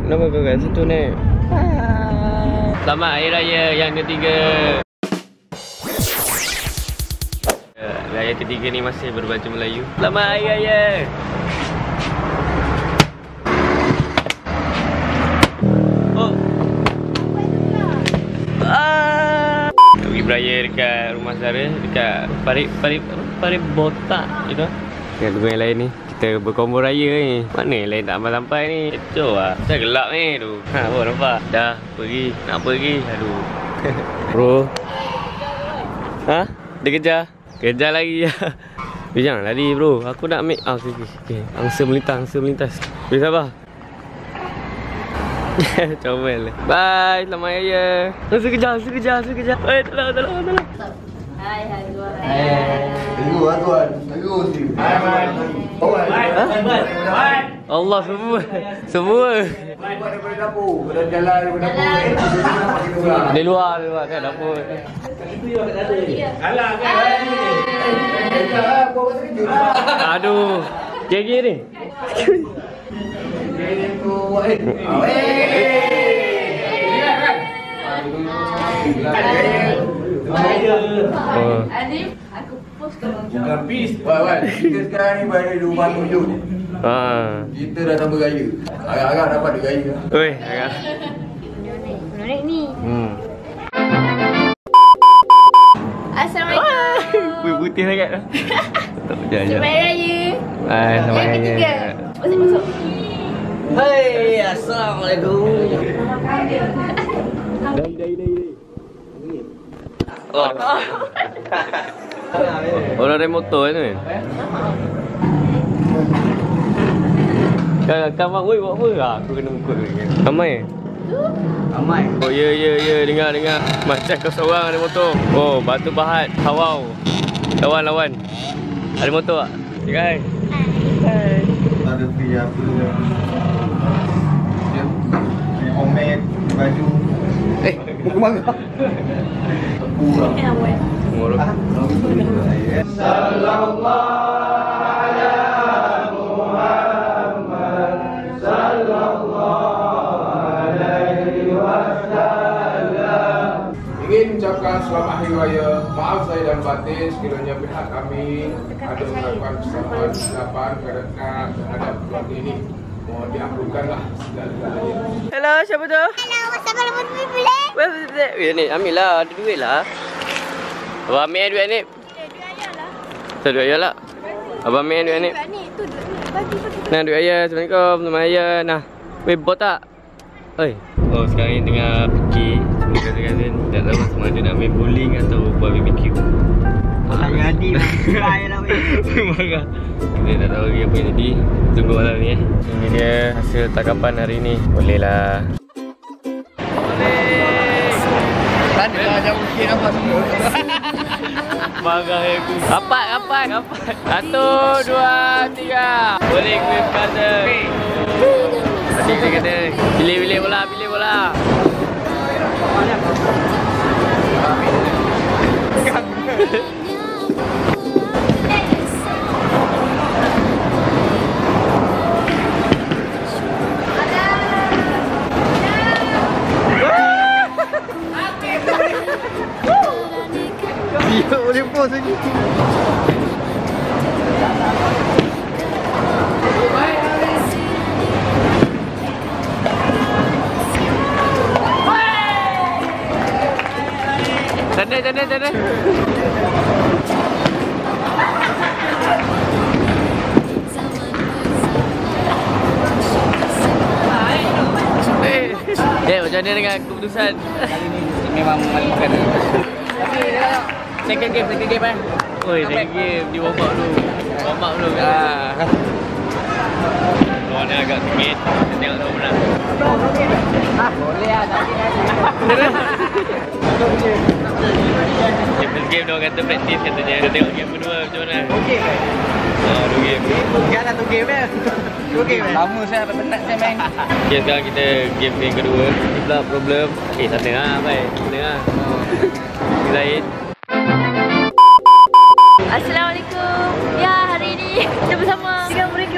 Nama kau kat situ ni. Selamat Hari Raya yang ketiga. Raya ketiga ni masih berbaju Melayu. Selamat Hari Raya. Oh. Pergi beraya dekat rumah saudara, dekat Parit Botak gitu. Dengan dua yang lain ni, kita berkombo raya ni. Mana yang lain tak sampai ni? Kecoh lah. Dah gelap ni tu. Ha, apa nampak? Dah pergi. Nak pergi. Aduh. Bro. Ha? Dia kejar? Kejar lagi lah. Jangan lari bro. Aku nak ambil. Okay. Angsa melintas. Boleh sabar? Comel. Bye. Selamat Raya. Angsa kejar. Hai, tolong. Hai tuan. Tunggu sini. Hai. Allah semua. Buat daripada dapur. Dah jalan daripada dapur. Di luar kan dapur. Alah kan. Bawa terkejut. Aduh. Gigi ni. Ini tu. Alif, aku post ke bang. Bukan peace. Wan. Kita sekarang ni berada di rumah tunjuk. Kita dah tambah raya. Agak-agak dapat dia raya. Oi, agak. Menarik ni. Assalamualaikum. Wih, putih sangat. Selamat Raya. Selamat Yang Raya. ketiga. Masuk. Hai, assalamualaikum. Dari. Oh. Orang naik motor ni. Kan bang, woi buat apa? Aku kena mukul lagi. Ramai. Oh ya, dengar. Macam kau seorang ada motor. Oh, Batu Pahat, Hawau. Lawan. Ada motor tak? Hai. Ada pergi apa dia homemade baju buku mangga sallallahu ala Muhammad sallallahu alaihi wasallam. Ingin mengucapkan selamat Hari Raya. Maaf saya dan batin sekiranya pihak kami ada melakukan kesalahan kesilapan terhadap keluarga ini. Mohon diampunkanlah segala-galanya. Hello, siapa tu? Hello, assalamualaikum boleh. Ya ni, ambil lah, ada duit lah. Abang ambil duit ni. Duit ayah lah. Duit ayah lah. Abang ambil duit ni. Ni tu bagi. Nah, duit ayah. Assalamualaikum. Selamat Raya. Nah, weh, bot tak? Oi. Oh, sekarang ni tengah pergi semua kata-kata. Tak tahu sama ada nak main bowling atau buat BBQ. Jadi bye lah weh. Marah. Kita tak tahu lagi apa yang jadi. Tunggu malam ni Ini dia hasil tangkapan hari ni. Boleh lah. Tadi lah jauh sikit nampak semua. Marah aku. Rapat. 1, 2, 3. Boleh quiz cousin. Tadi dia kata pilih bola. Dia boleh pause lagi. Sana. Macam mana dengan keputusan? Kali ni memang malukan. Second game kan? Oi, second game di warm up dulu. Lawan dia agak sikit. Kita tengok siapa menang. Boleh lah, tak First game dia orang kata practice katanya. Kita tengok game kedua macam mana. okey kan? 2 game. Jangan 1 game eh. 2 game eh. Lama saya penat saya main. Okay, sekarang kita game yang kedua. Ni pula problem. Sana lah, baik. Sana lah. Lain. Assalamualaikum. Ya, hari ini kita bersama dengan mereka.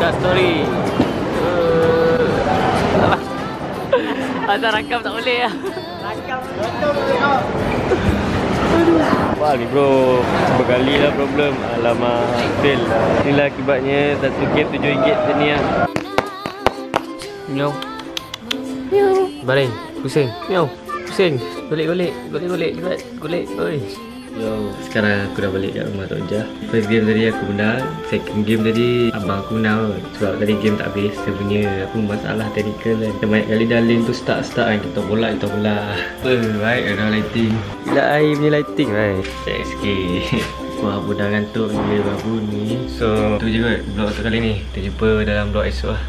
kat story. Asal rakam tak boleh lah. Wah ni bro, berkali lah problem. Alamak, fail lah. Inilah akibatnya satu game RM7 macam ni lah. Miau. Miau. Baring, pusing. Miau. Pusing. Golek. Oi. Yo, sekarang aku dah balik kat rumah Tok Jah. First game tadi aku menang. Second game tadi abang aku menang. Sebab tadi game tak habis. Dia punya apa masalah technical kan. Kita banyak kali dah lane tu start kan. Kita bola. Baik ada lighting. Gila air punya lighting baik. Check sikit. Wah, aku dah ngantuk bila baru ni. So, tu je kot vlog untuk kali ni. Kita jumpa dalam vlog esok lah.